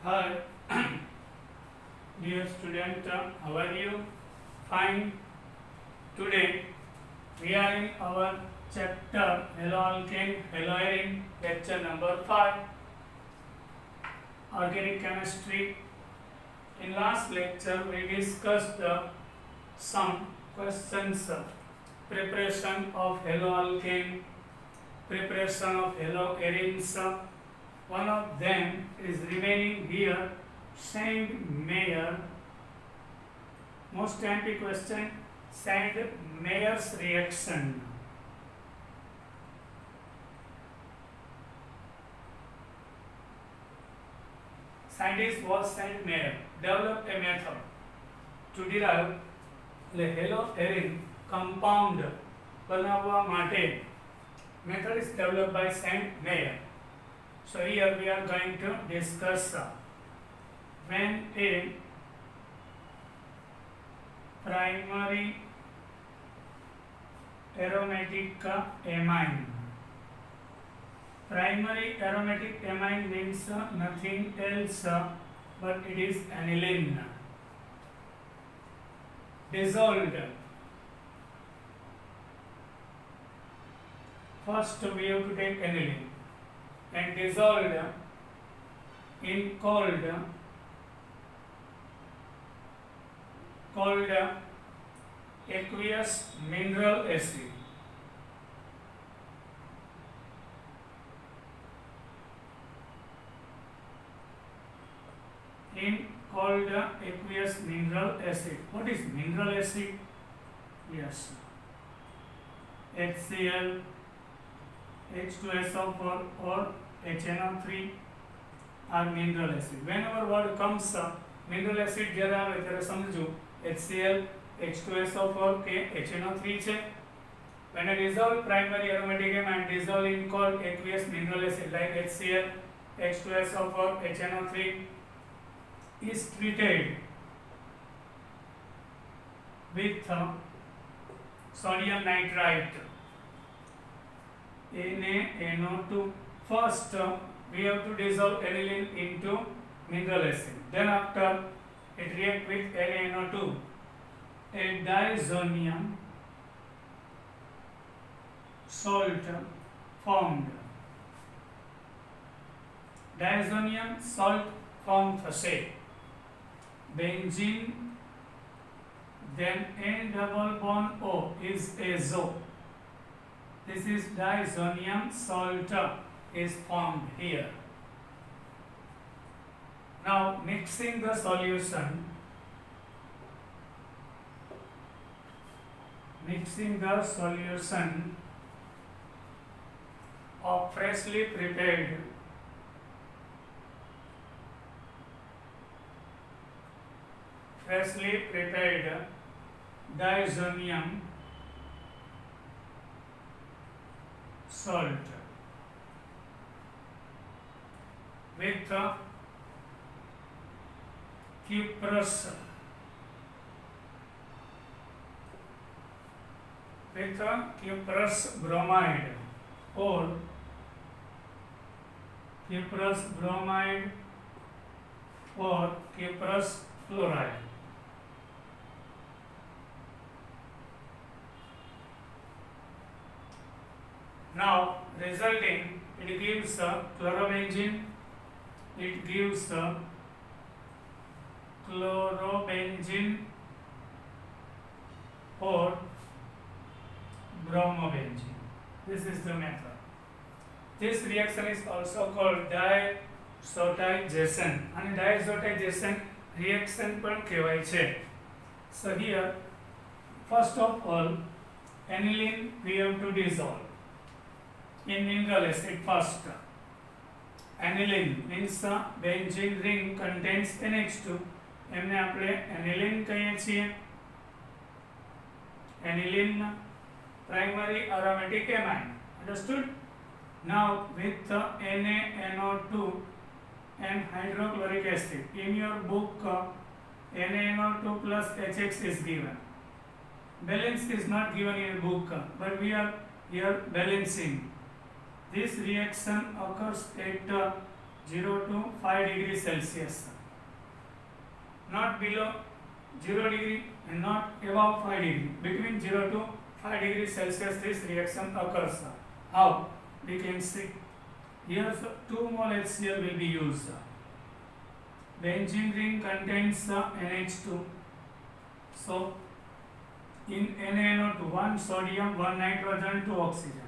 Hi, dear student, how are you? Fine. Today we are in our chapter Haloalkane, Haloarin, lecture number 5, Organic Chemistry. In last lecture we discussed some questions, preparation of haloalkane, preparation of haloarins. One of them is remaining here, Sand-Meyer. Most MP question, Sand-Meyer's reaction. Scientist was Sand-Meyer developed a method to derive the haloarin compound બનાવવા માટે. Method is developed by Sand-Meyer. So here we are going to discuss when a primary aromatic amine. Primary aromatic amine means nothing else but it is aniline. Dissolved. First we have to take aniline and dissolved in cold aqueous mineral acid. In cold aqueous mineral acid. What is mineral acid? Yes, HCl, H2SO4 or HNO3 are mineral acid. Whenever word comes mineral acid જ્યારે આવે ત્યારે સમજો HCl, H2SO4 કે HNO3 છે. When a dissolved primary aromatic amine dissolved in cold aqueous mineral acid like HCl, H2SO4, HNO3 is treated with sodium nitrite NaNO2. First we have to dissolve aniline into mineral acid. Then after it react with NaNO2, a diazonium salt formed. Diazonium salt formed થશે. Benzene, then N double bond O is azo. This is diazonium salt is formed here. Now mixing the solution, of freshly prepared diazonium salt with cuprous bromide or cuprous fluoride. Now resulting it gives chlorobenzene, or bromobenzene. This is the method. This reaction is also called diazotization and diazotization reaction પણ કહેવાય છે. So here first of all aniline we have to dissolve in mineral acid first. Aniline means benzene ring contains NH2. એમને આપણે aniline કહીએ છીએ. Aniline primary aromatic amine. Understood? Now with NaNO2 and hydrochloric acid. In your book NaNO2 plus HX is given. Balance is not given in your book, but we are here balancing. This reaction occurs at 0 to 5 degrees Celsius. Not below 0 degree and not above 5 degree. Between 0 to 5 degrees Celsius this reaction occurs. How? We can see. Here 2 mole HCl will be used. Benzene ring contains NH2. So in NaNO2, 1 sodium, 1 nitrogen, 2 oxygen.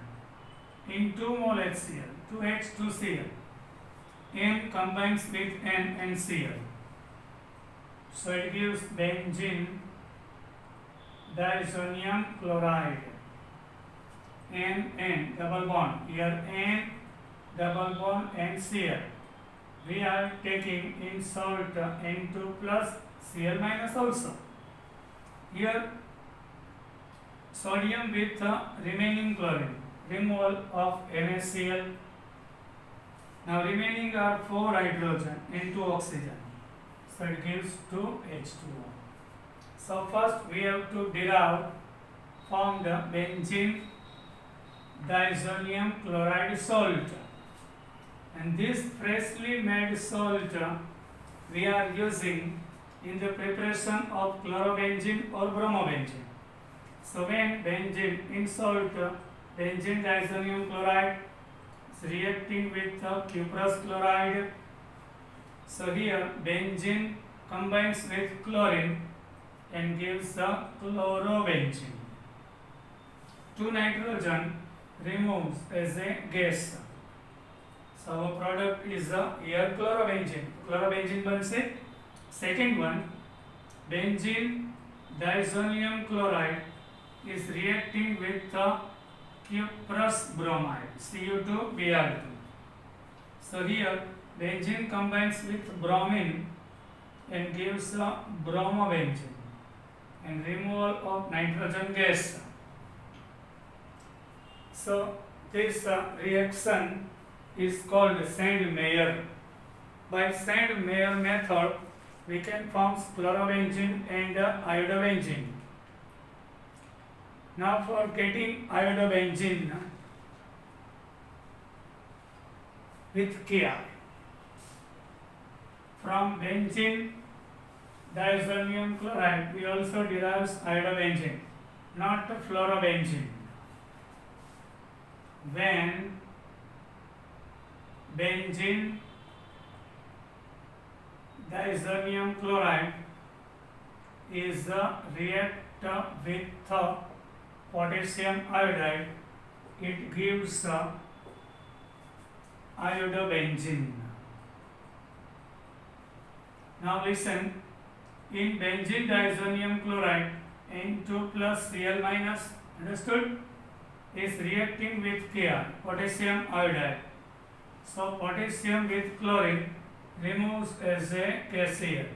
In 2 mole HCl, 2H2Cl. M combines with N and Cl. So it gives benzene diazonium chloride. N double bond. Here N double bond and Cl. We are taking in salt N2 plus Cl minus also. Here sodium with remaining chlorine. Removal of NaCl. Now remaining are 4 hydrogen and 2 oxygen. So it gives 2H2O. So first we have to form the benzene diazonium chloride salt. And this freshly made salt we are using in the preparation of chlorobenzene or bromobenzene. So when benzene in salt, benzene diazonium chloride is reacting with cuprous chloride. So here benzene combines with chlorine and gives the chlorobenzene. 2 nitrogen removes as a gas. So our product is here chlorobenzene. Chlorobenzene बन से second one benzene diazonium chloride is reacting with the cuprous bromide Cu2Br2. So here benzene combines with bromine and gives bromobenzene and removal of nitrogen gas. So this reaction is called Sand-Meyer. By Sand-Meyer method we can form chlorobenzene and iodobenzene. Now for getting iodobenzene with Ki, from benzene diazonium chloride we also derive iodobenzene, not fluorobenzene. When benzene diazonium chloride is react with potassium iodide, it gives iodobenzene. Now listen, in benzene diazonium chloride N2 plus Cl minus, understood, is reacting with Ki, potassium iodide. So potassium with chlorine removes as a KCl.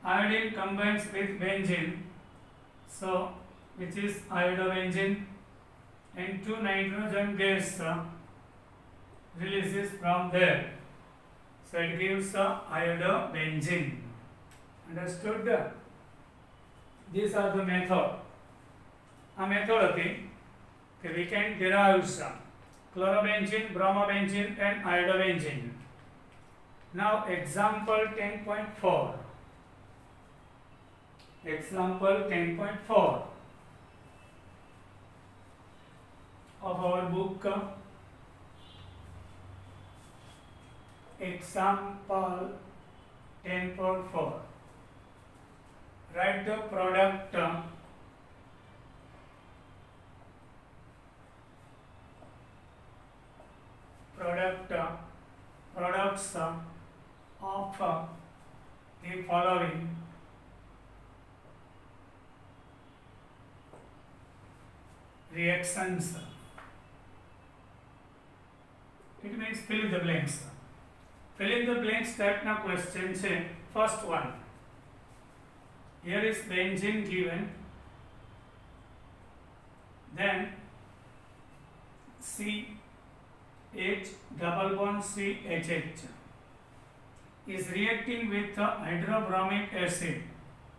Iodine combines with benzene, so which is iodobenzene, and 2 nitrogen gas releases from there. So it gives iodobenzene. Understood? These are the method. A method હતી કે we can derive some chlorobenzene, bromobenzene and iodobenzene. Now example 10.4. Example 10.4 of our book. Example 10.4. Write the products of the following reactions. It means fill in the blanks. Fill in the blanks type na question છે. First one. Here is benzene given. Then CH double bond CHH is reacting with the hydrobromic acid.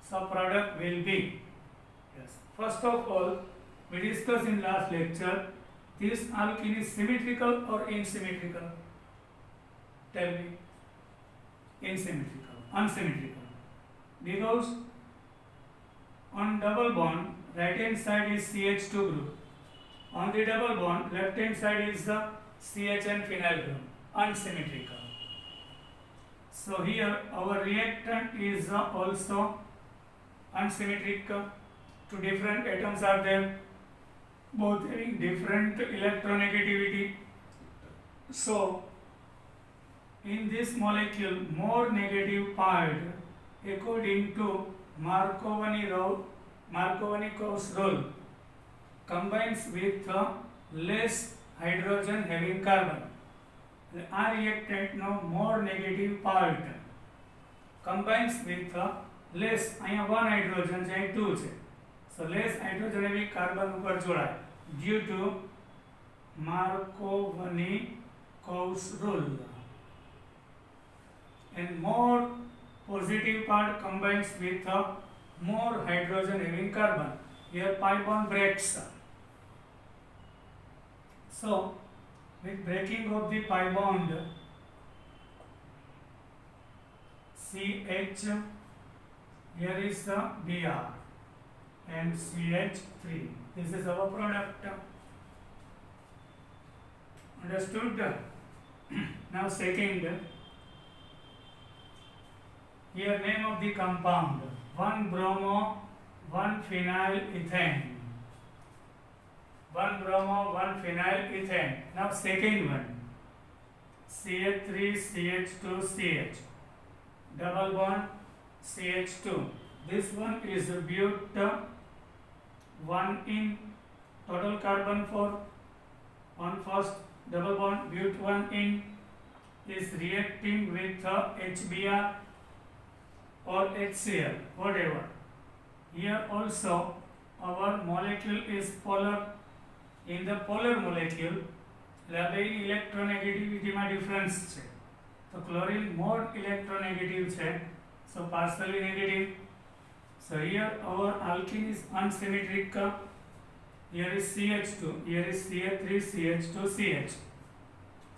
So product will be, yes. First of all, we discussed in last lecture, this alkene is symmetrical or asymmetrical. Tell me. Unsymmetrical. Because on double bond, right hand side is CH2 group. On the double bond, left hand side is the CHN phenyl group. Unsymmetrical. So here our reactant is also unsymmetrical. Two different atoms are there, both having different electronegativity. So in this molecule, more negative part, according to Markovnikov rule, combines with less hydrogen having carbon. આ રિએક્ટન્ટનો more negative part combines with less, અહીંયા 1 hydrogen છે, અહીં 2 છે, so less hydrogen having carbon ઉપર જોડાય due to Markovnikov's rule. And more positive part combines with more hydrogen having carbon. Here pi bond breaks. So with breaking of the pi bond, CH, here is the Br and CH3. This is our product. Understood? Now second, here name of the compound, 1-bromo 1-phenyl ethane. 1-bromo 1-phenyl ethane. Now second one, CH3 CH2 CH, double bond CH2. This one is but 1 in, total carbon 4 on first double bond, but 1 in is reacting with HBr or HCl, whatever. Here also our molecule is polar. In the polar molecule, બે electronegativity માં difference છે. તો chlorine more electronegative છે, so partially negative. So here our alkene is unsymmetric. Here is CH2, here is CH3 CH2 CH.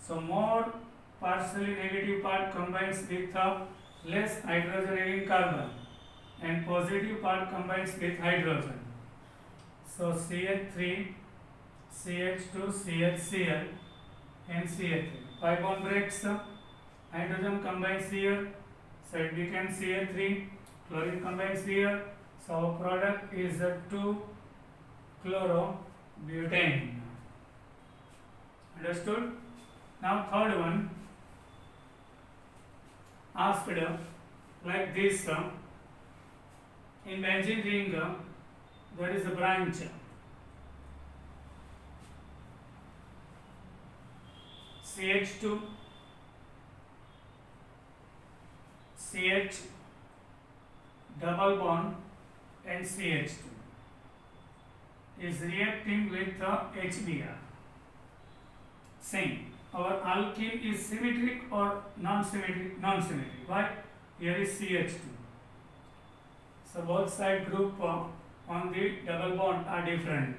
So more partially negative part combines with less hydrogen having carbon, and positive part combines with hydrogen. So CH3 CH2 CHCl and CH3. Pi bond breaks, hydrogen combines here, so it becomes CH3, chlorine combines here, so our product is a 2-chlorobutane. Understood? Now third one, asked like this, in benzene ring there is a branch, CH2 CH double bond and CH2 is reacting with HBr. Same. Our alkene is symmetric or non-symmetric? Non-symmetric. Why? Here is CH2. So both side group on the double bond are different.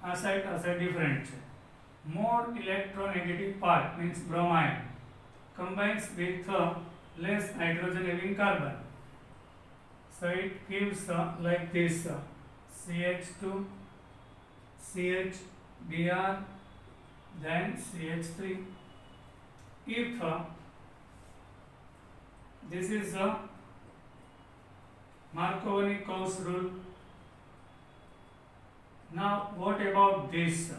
Our side different. More electronegative part means bromine combines with less hydrogen having carbon. So it gives like this, CH2 CH Br then CH3. If this is Markovnikov's rule. Now what about this?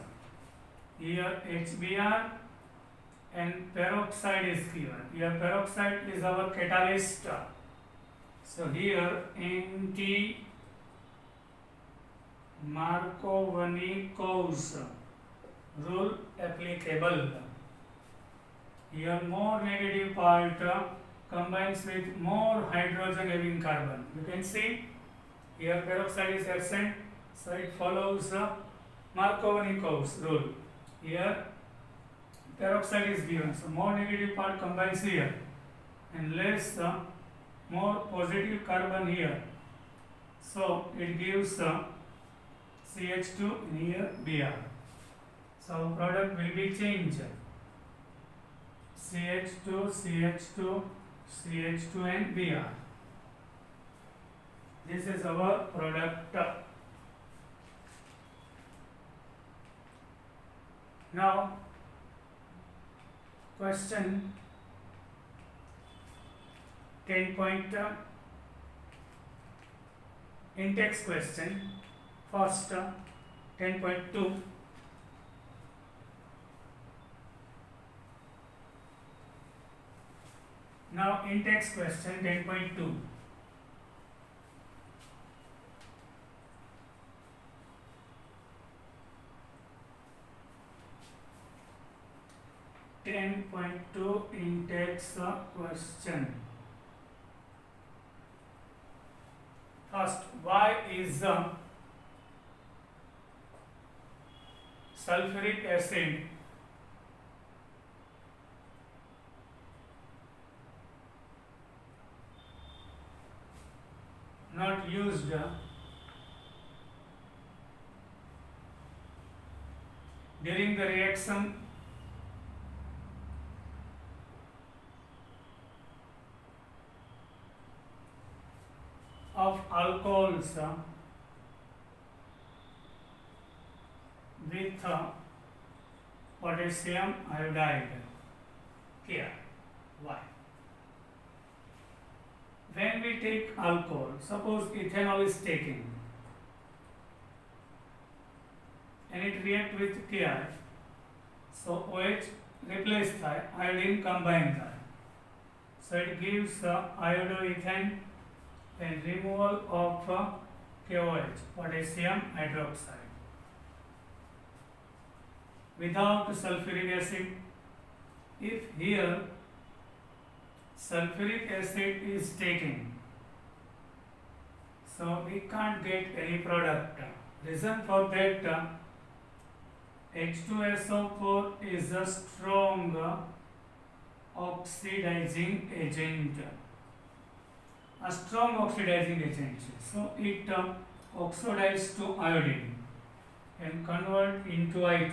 Here HBr and peroxide is given. Here peroxide is our catalyst. So here anti Markovnikov's rule applicable. Here more negative part combines with more hydrogen having carbon. You can see here peroxide is absent, so it follows Markovnikov's rule. Here peroxide is given, so more negative part combines here and less more positive carbon here, so it gives CH2 and here Br. So product will be changed. CH2, CH2, CH2 and Br. This is our product. Now question 10 point in-text question. First 10.2. Now in-text question 10.2. in-text question. First, why is sulfuric acid not used during the reaction of alcohols with potassium iodide? Here, why? When we take alcohol, suppose ethanol is taken and it react with Ki, so OH replace થાય, iodine combine થાય, so it gives iodoethane and removal of KOH, potassium hydroxide. Without sulfuric acid, if here sulfuric acid is taken, so we can't get any product. Reason for that, H2SO4 is a strong oxidizing agent. A strong oxidizing agent. So it oxidizes to iodine and convert into I2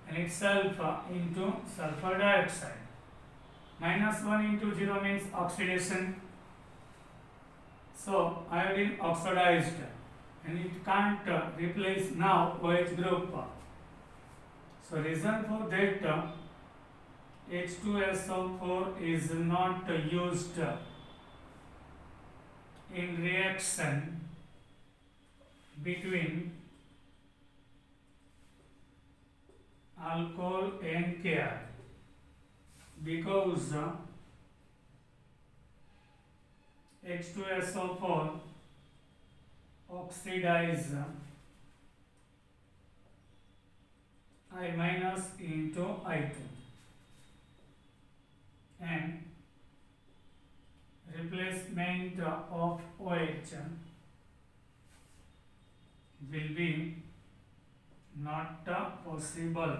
and itself into sulfur dioxide. -1 into 0 means oxidation. So iodine oxidized and it can't replace now OH group. So reason for that, H2SO4 is not used in reaction between alcohol and Ki, because H2SO4 oxidize I minus into I2 and replacement of OH will be not possible.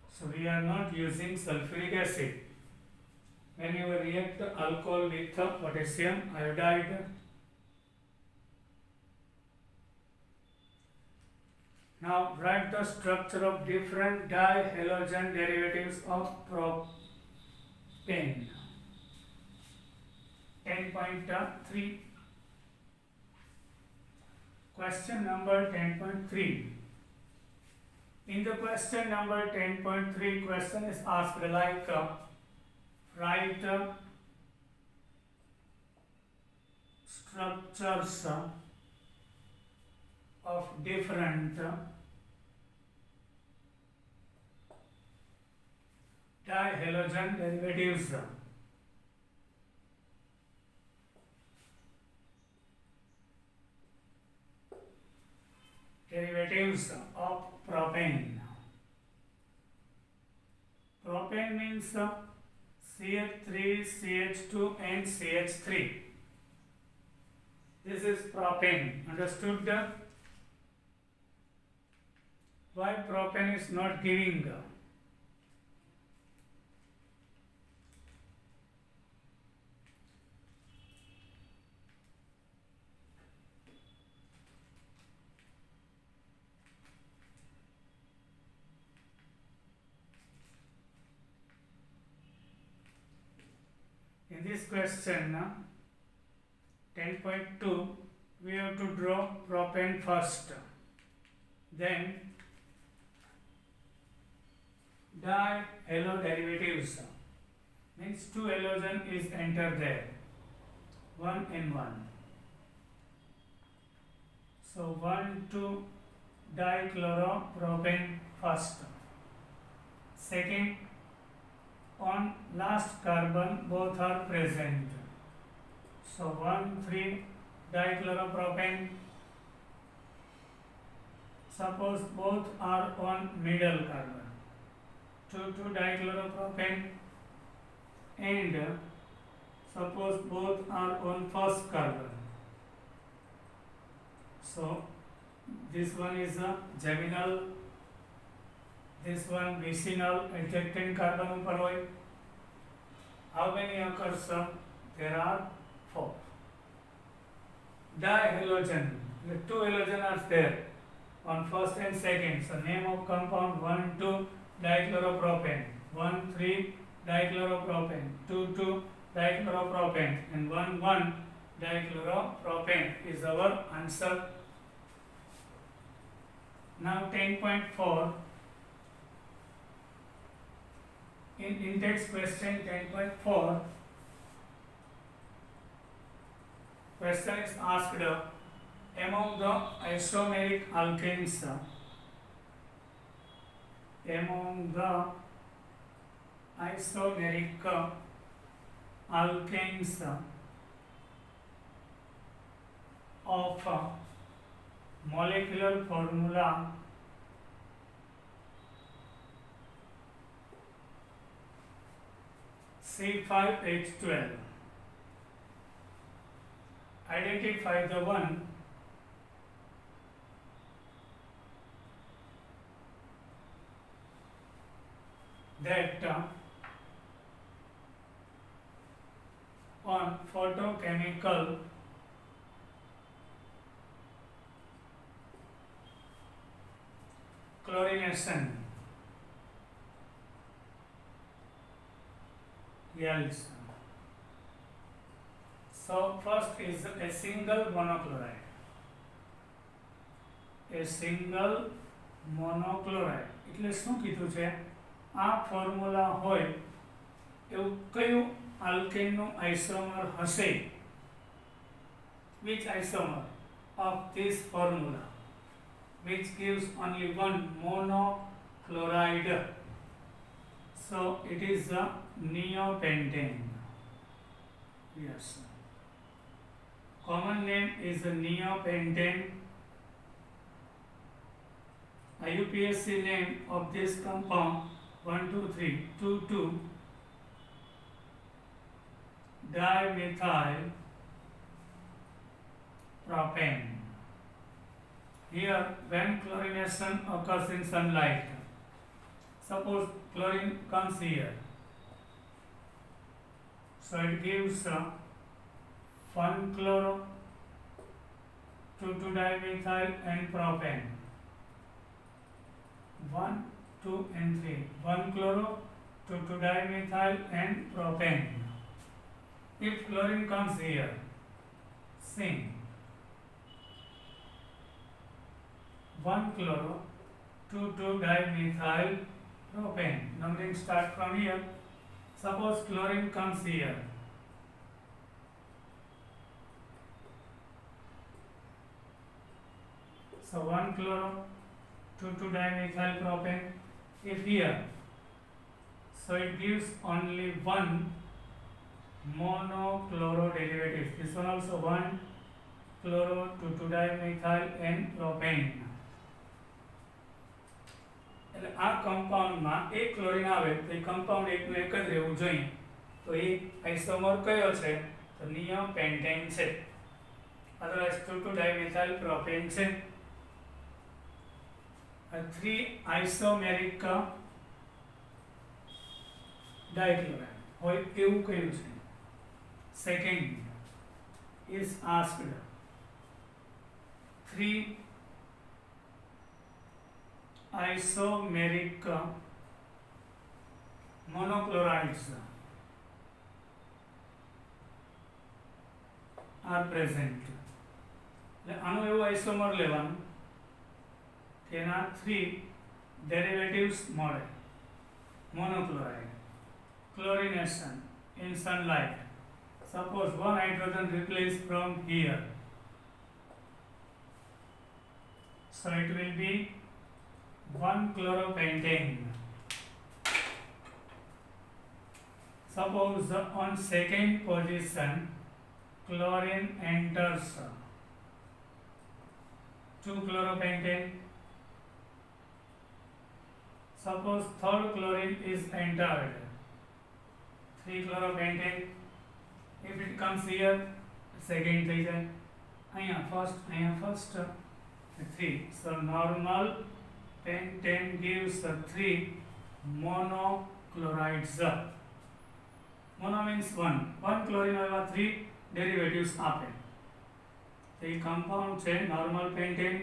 So we are not using sulfuric acid when you react alcohol with potassium iodide. Now write the structure of different dihalogen derivatives of propane. 10.3. Question number 10.3. In the question number 10.3, question is asked like write structures of different dihalogen derivatives. Derivatives of propane. Propane means CH3, CH2 and CH3. This is propane. Understood? Why propane is not giving? In this question 10.2, we have to draw propane first, then dihalo derivatives, means two halogen is entered there, 1 and 1. So 1,2 dichloropropane first. Second, on last carbon both are present. So 1,3 dichloropropane. Suppose both are on middle carbon. 2,2 dichloropropane, and suppose both are on first carbon. So this one is a geminal, this one vicinal, adjacent carbon upar hoy. How many occurs? There are 4. Dihalogen, the two halogen are there on first and second. So name of compound 1,2 dichloropropane, 1,3 dichloropropane, 2,2 dichloropropane, and 1,1 dichloropropane is our answer. Now 10.4, in in-text question 10.4, question is asked among the isomeric alkanes, among the isomeric alkanes of molecular formula C5H12, identify the one that on photochemical chlorination yields. So first is a single monochloride. A single monochloride એટલે શું કીધું છે? આ formula હોય એવું કયું આલ્કેનનું isomer હશે? Which isomer of this formula which gives only one monochloride? So it is a neopentane. Yes. Common name is a neopentane. IUPAC name of this compound 1,2,3 2,2 dimethyl propane. Here, when chlorination occurs in sunlight, suppose chlorine comes here, so it gives 1-chloro, 2,2-dimethyl and propane. 1, 2 and 3. 1-chloro, 2,2-dimethyl and propane. If chlorine comes here, same. 1-chloro, 2,2-dimethyl propane. Numbering start from here. Suppose chlorine comes here. So 1-chloro, 2,2-dimethyl propane. If here, so it gives only one monochloro derivative. This one also 1-chloro, 2,2-dimethyl and propane. એટલે આ કમ્પાઉન્ડમાં એક chlorine આવે તો એ compound એકનું એક જ રહેવું જોઈએ. તો એ આઇસોમર કયો છે? તો નિયોપેન્ટેન છે. અધરવાઇઝ 2,2-dimethyl propane છે. 3 isomeric dichloride હોય એવું કયું છે? Second is asked 3 isomeric monochlorides are present. એટલે આનું એવું આઇસોમર લેવાનું કે એના 3 ડેરિવેટિવ્સ મળે. મોનોક્લોરાઇડ, chlorination in sunlight. Suppose one hydrogen replaced from here. So it will be 1 chloropentane. Suppose on second position chlorine enters 2 chloropentane. Suppose third chlorine is entered 3 chloropentane. If it comes here second થઈ જાય અહીંયા first 3. So normal pentane gives 3 monochlorides. Mono means 1 chlorine એવા 3 derivatives આપે. તો એ compound છે normal pentane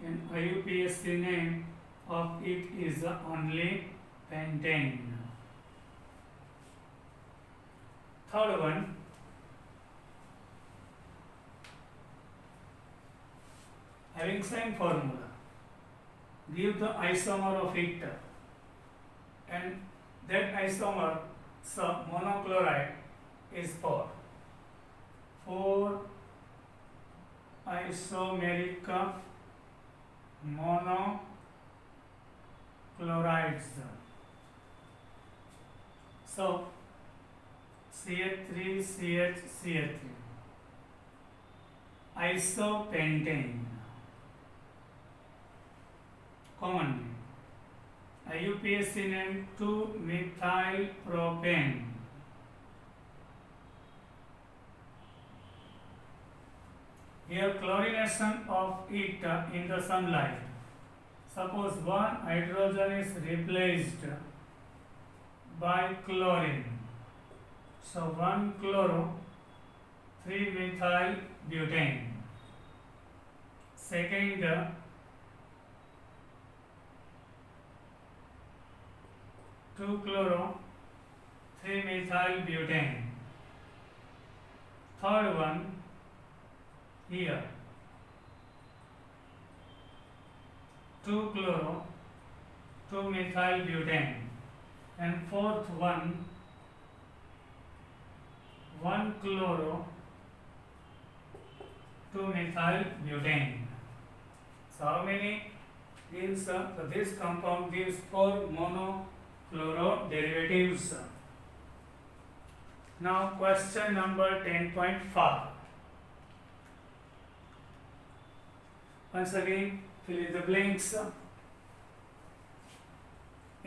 and IUPAC name of it is only pentane. Third one, having same formula, give the isomer of it and that isomer monochloride is 4 isomeric monochlorides. So CH3CH3 isopentane. Common name. IUPAC name 2-methylpropane. Here chlorination of it in the sunlight. Suppose one hydrogen is replaced by chlorine. So 1 chloro 3-methyl butane. Second 2 chloro 3-methyl butane. Third one here 2 chloro 2-methyl butane. And fourth one 1 chloro 2-methyl butane. So how many gives? So this compound gives 4 monochloro derivatives. Now question number 10.5. Once again fill in the blanks.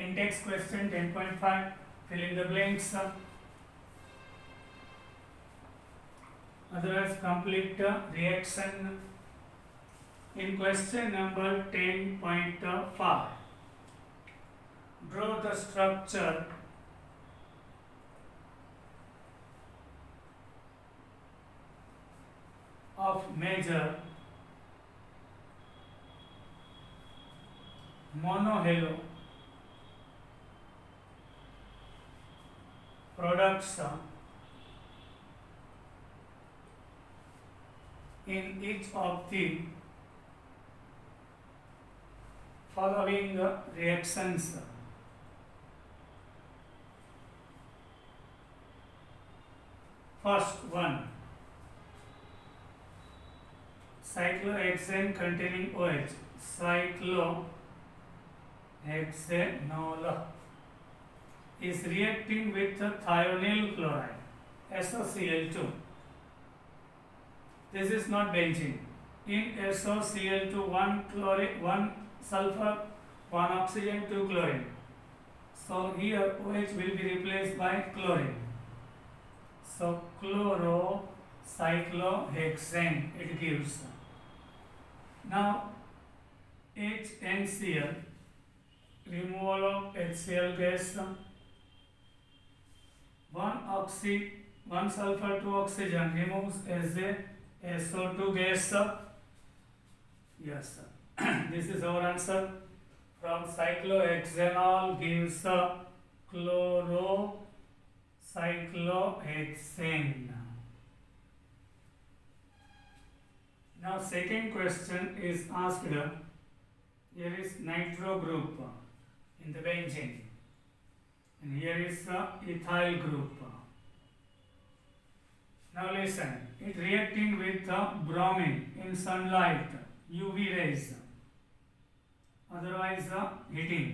Index question 10.5, fill in the blanks. Otherwise complete reaction. In question number 10.5, draw the structure of major monohalo products in each of the following reactions. First one, cyclohexane containing OH, cyclohexanol, is reacting with thionyl chloride, SOCl2. This is not benzene. In SOCl2, 1 chlorine, 1 sulfur, 1 oxygen, 2 chlorine. So here OH will be replaced by chlorine. So chlorocyclohexane it gives. Now HNCl, removal of HCl gas, 1 sulfur, 2 oxygen removes as a SO2 gas. Yes, sir. This is our answer. From cyclohexanol gives chlorocyclohexane. Now second question is asked. Here is nitro group in the benzene, and here is the ethyl group. Now listen, it reacting with the bromine in sunlight, UV rays, otherwise the heating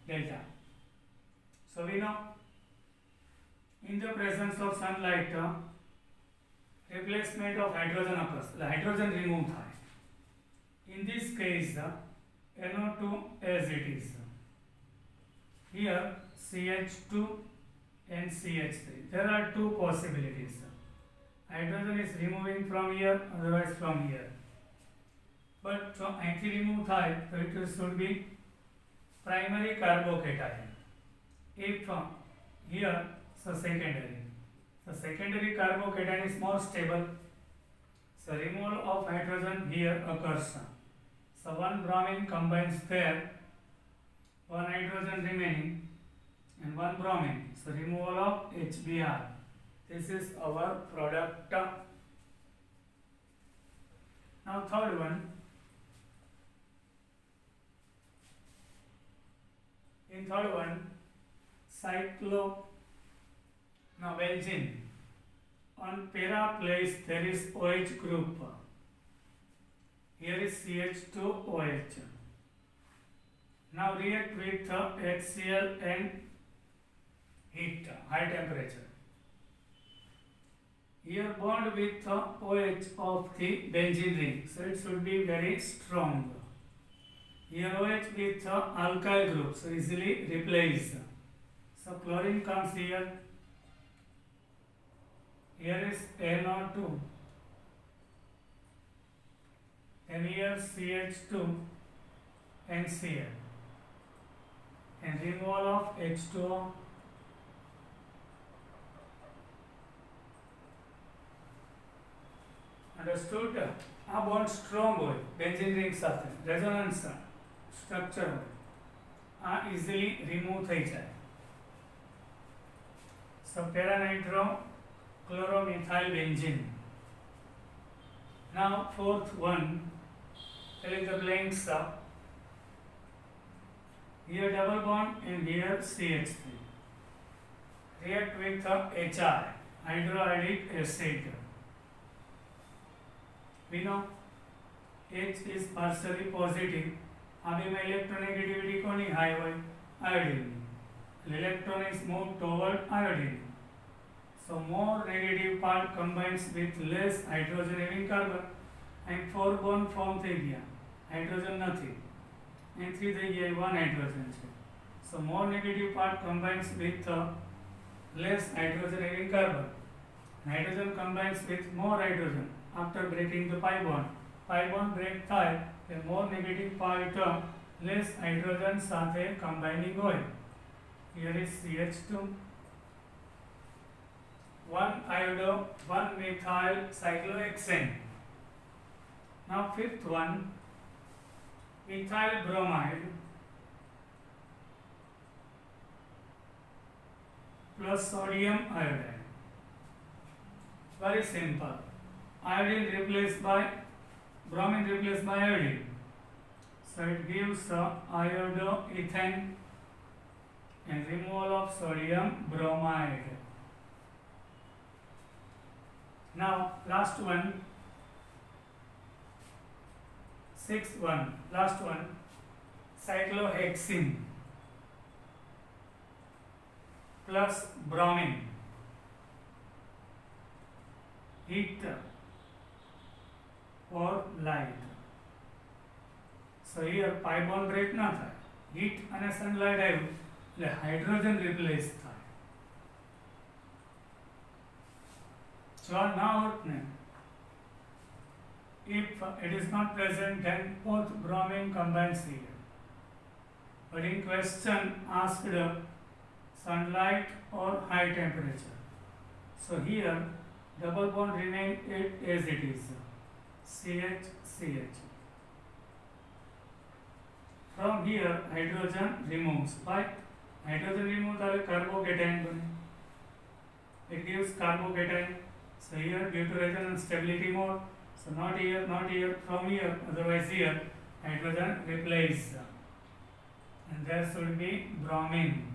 delta. So we know in the presence of sunlight, replacement of hydrogen occurs. The hydrogen removed. In this case, NO2 as it is. Here CH2 and CH3. There are two possibilities. Hydrogen is removing from here, otherwise from here. But અહીંથી remove થાય તો it should be primary carbocation. If here, so secondary. So secondary carbocation is more stable. So removal of hydrogen here occurs. So one bromine combines there, one hydrogen remaining and one bromine. So removal of HBr. This is our product. Now third one. In third one, now benzene. On para place there is OH group. Here is CH2OH. Now react with HCl and heat, high temperature. Here bond with OH of the benzene ring, so it should be very strong. Here OH with alkyl group, so easily replaced. So chlorine comes here. Here is NO2. And here CH2 and Cl. And removal of H2O. Understood? આ bond strong હોય benzene ring સાથે resonance structure હોય આ easily remove થઈ જાય. So para-nitro chloromethyl benzene. Now fourth one, fill in the blanks up. Here double bond and here CH3. React with HI, hydroiodic acid. We know H is partially positive. अभी में electronegativity कोनी high होय iodine. Electron is moved toward iodine. So more negative part combines with less hydrogen having carbon and 4 bond form થઈ ગયા. Hydrogen નથી. And 3 થઈ ગયા, 1 hydrogen છે. So more negative part combines with less hydrogen having carbon. Hydrogen combines with more hydrogen after breaking the pi bond. Pi bond break થાય the more negative part less hydrogen સાથે combining હોય. Here is CH2, 1 iodo, 1 methyl cyclohexane. Now fifth one, ethyl bromide plus sodium iodide. Very simple. Iodine replaced by bromine replaced by iodine. So it gives iodoethane and removal of sodium bromide. Now last one, sixth one, last one, cyclohexene plus bromine. Heat or light. So here pi bond break ના થાય, heat અને sunlight આવ્યું એટલે hydrogen replace થાય. So now if it is not present, then both bromine combines here. But in question asked sunlight or high temperature. So here double bond remain it as it is, CH. From here hydrogen removes. By hydrogen removes the carbocation. It gives carbocation. So here due to resonance stability mode, So not here, from here, otherwise here, hydrogen replace. And there should be bromine.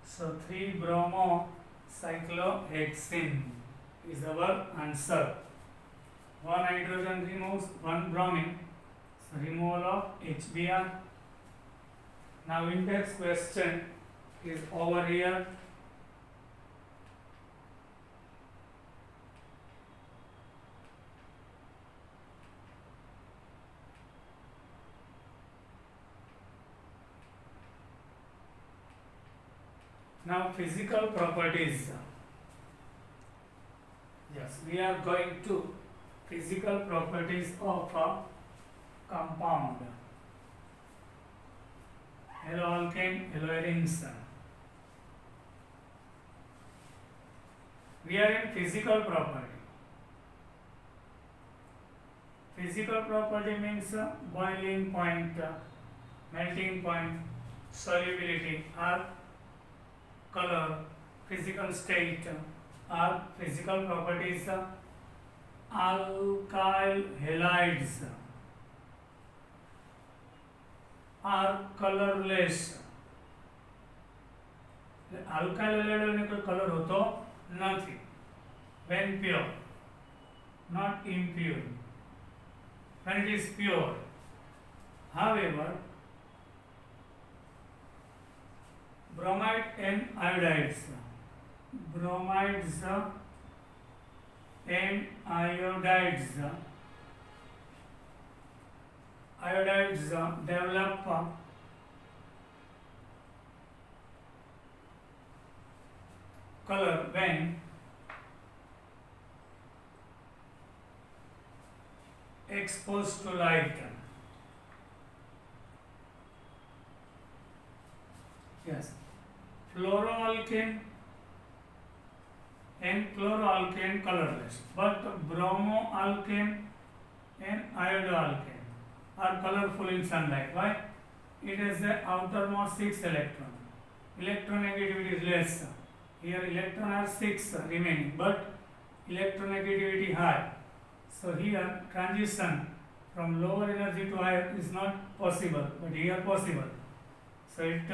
So 3-bromocyclohexene is our answer. One hydrogen removes one bromine. So removal of HBr. Now index question is over here. Now physical properties. Yes, we are going to physical properties of a compound. Haloalkane, haloarenes. We are in physical property. Physical property means boiling point, melting point, solubility, or color, physical state, or physical properties. Alkyl halides are colorless. Alkyl halide में कोई color होतो નથી. When pure, not impure. When it is pure. However, bromide and iodides. Bromides and iodides. Iodides develop color when exposed to light. Yes, fluoroalkane and chloroalkane colorless, but bromoalkane and iodoalkane are colorful in sunlight. Why? It has the outermost 6 electron. Electronegativity is less. Here electron are 6 remaining, but electronegativity high. So here transition from lower energy to higher is not possible, but here possible. So it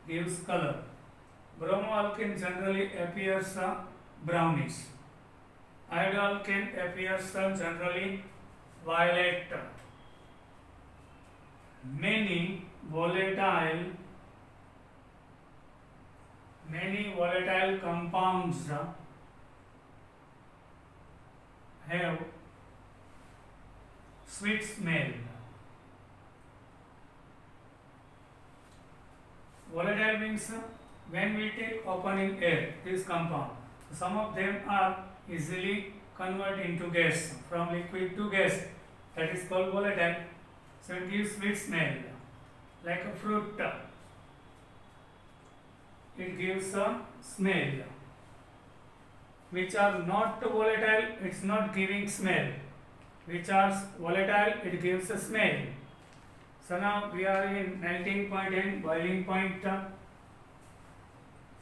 gives color. Bromoalkane generally appears brownish. Iodoalkane appears generally violet. Many volatile compounds have sweet smell. Volatile means when we take open in air, this compound. Some of them are easily converted into gas, from liquid to gas. That is called volatile. So it gives sweet smell, like a fruit. It gives a smell. Which are not volatile, it's not giving smell. Which are volatile, it gives a smell. So now we are in melting point and boiling point.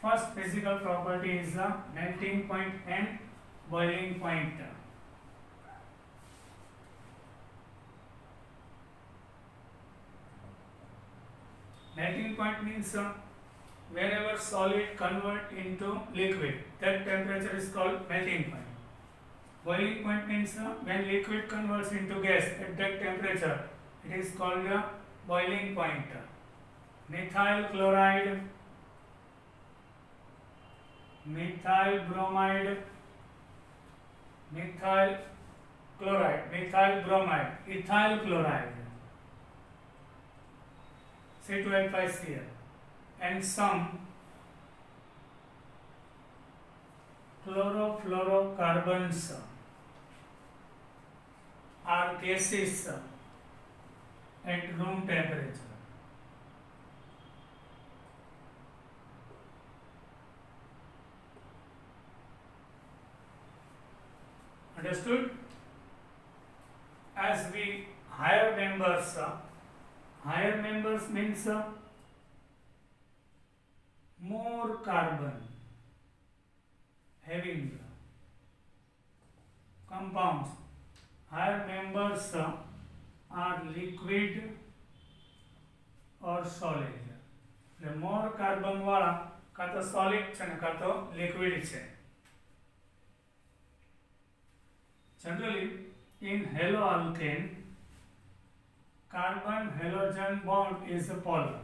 First physical property is the melting point and boiling point. Melting point means whenever solid convert into liquid, that temperature is called melting point. Boiling point means when liquid converts into gas at that temperature, it is called a boiling point. Methyl chloride, methyl bromide, methyl chloride, methyl bromide, ethyl chloride, C2H5Cl, and some chlorofluorocarbons are gases at room temperature. Understood? As we higher members means more carbon having compounds. higher members are liquid or solid. એટલે more carbon વાળા કાં તો solid છે ને કાં તો liquid છે. Generally, in haloalkane, carbon halogen bond is polar,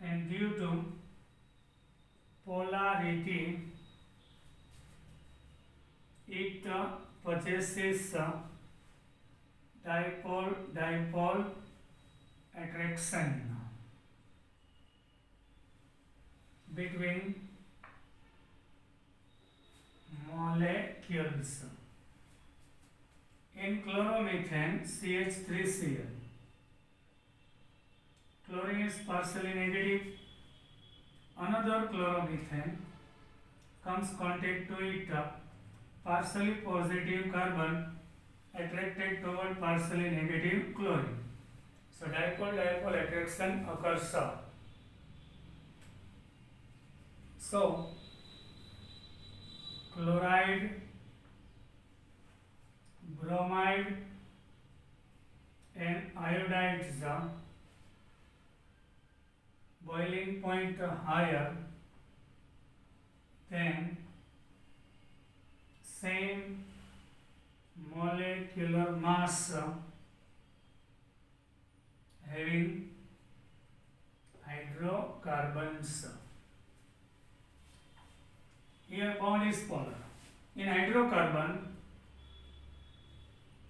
and due to polarity, it possesses dipole attraction between molecules. In chloromethane, CH3Cl, chlorine is partially negative. Another chloromethane comes contact to it, partially positive carbon attracted toward partially negative chlorine. So dipole attraction occurs. So chloride, bromide and iodides, boiling point higher than same molecular mass having hydrocarbons. Here bond is polar. In hydrocarbon,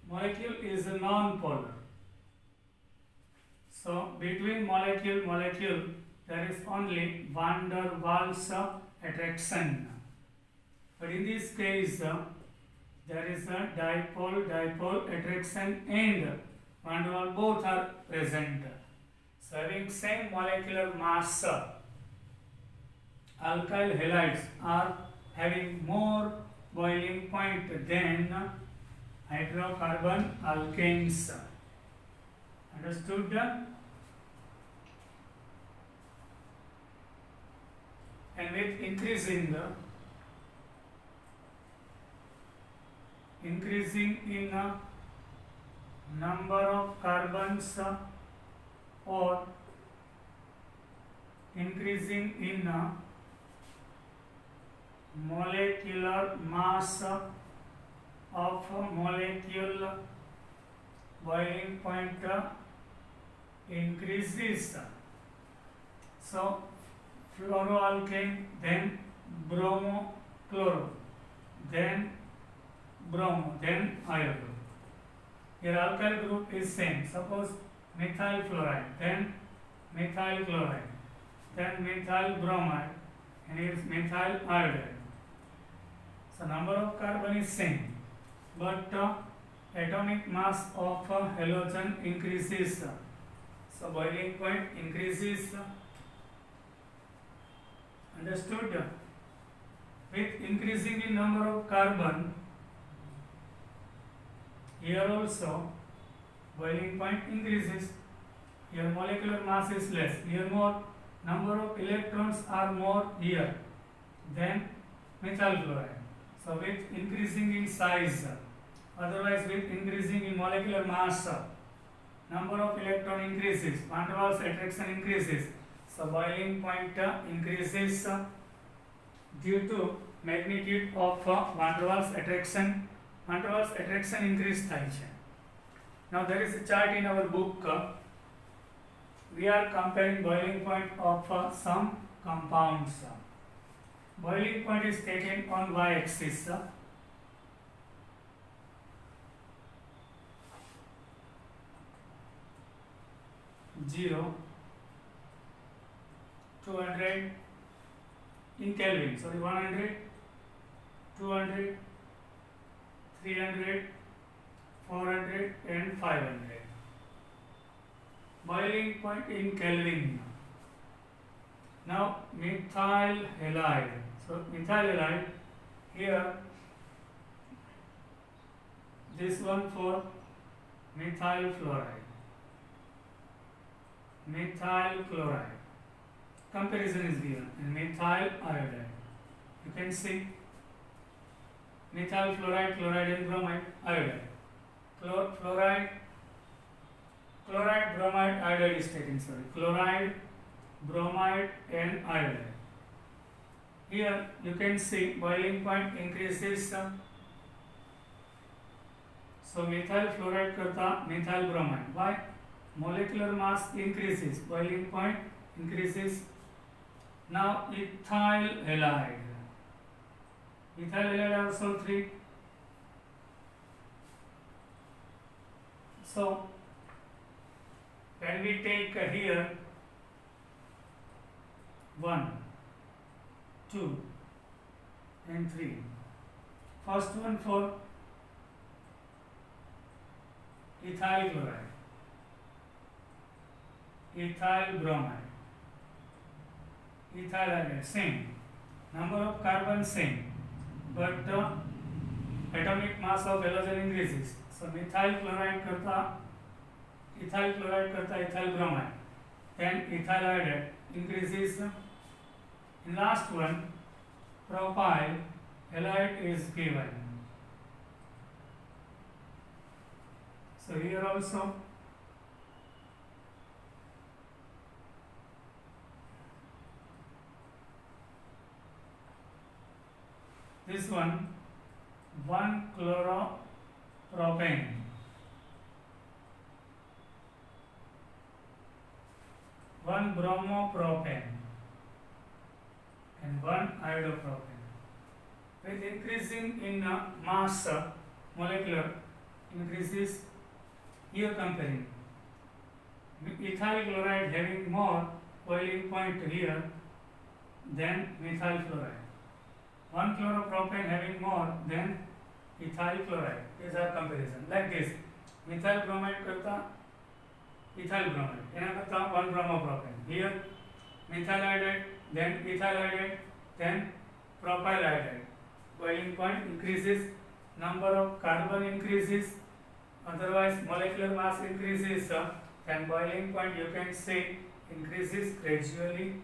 molecule is non-polar. So between molecule there is only van der Waals attraction. But in this case there is a dipole attraction and van der Waals both are present. So having same molecular mass, alkyl halides are having more boiling point than hydrocarbon alkanes. Understood? And with increasing in number of carbons or increasing in molecular mass of molecule, boiling point increases. So fluoroalkane, then bromochloro, then bromo, then iodo. Here alkyl group is same. Suppose methyl fluoride, then methyl chloride, then methyl bromide, and here is methyl iodide. So number of carbon is same, but atomic mass of halogen increases. So boiling point increases. Understood? With increasing in number of carbon, here also boiling point increases. Here molecular mass is less. Here more number of electrons are more here than methyl fluoride. So with increasing in size, otherwise with increasing in molecular mass, number of electron increases, van der Waals attraction increases. So boiling point increases due to magnitude of van der Waals attraction. Van der Waals attraction increase થાય છે. Now there is a chart in our book. We are comparing boiling point of some compounds. Boiling point is taken on y-axis. 0, 200 in Kelvin, sorry, 100, 200, 300, 400 and 500. Boiling point in Kelvin. Now methyl halide. So methyl halide here, this one for methyl fluoride, methyl chloride. Comparison is given in methyl iodide. You can see methyl fluoride, chloride and bromide, iodide. Chloride, bromide, iodide is taken, sorry. Chloride, bromide and iodide. Here you can see boiling point increases. So methyl fluoride karta methyl bromide. Why? Molecular mass increases, boiling point increases. Now ethyl halide. Ethyl halide also 3. So when we take here 1, 2 and 3. First one for ethyl chloride, ethyl bromide, ethyl halide, same. Number of carbon same, but the atomic mass of halogen increases. So methyl chloride karta ethyl bromide, then ethyl halide increases. In last one, propyl halide is given. So here also this one 1-chloropropane, one bromopropane and one iodopropane. With increasing in mass, molecular increases. Here comparing ethyl chloride having more boiling point here than methyl fluoride. 1-chloropropane having more than ethyl chloride. These are comparison like this. Methyl bromide karta ethyl bromide. Ena karta 1-bromopropane. Here methyl iodide, then ethyl iodide, then propyl iodide. Boiling point increases, number of carbon increases, otherwise molecular mass increases, then boiling point you can say increases gradually.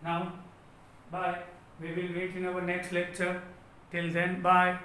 Now bye. We will meet in our next lecture. Till then, bye.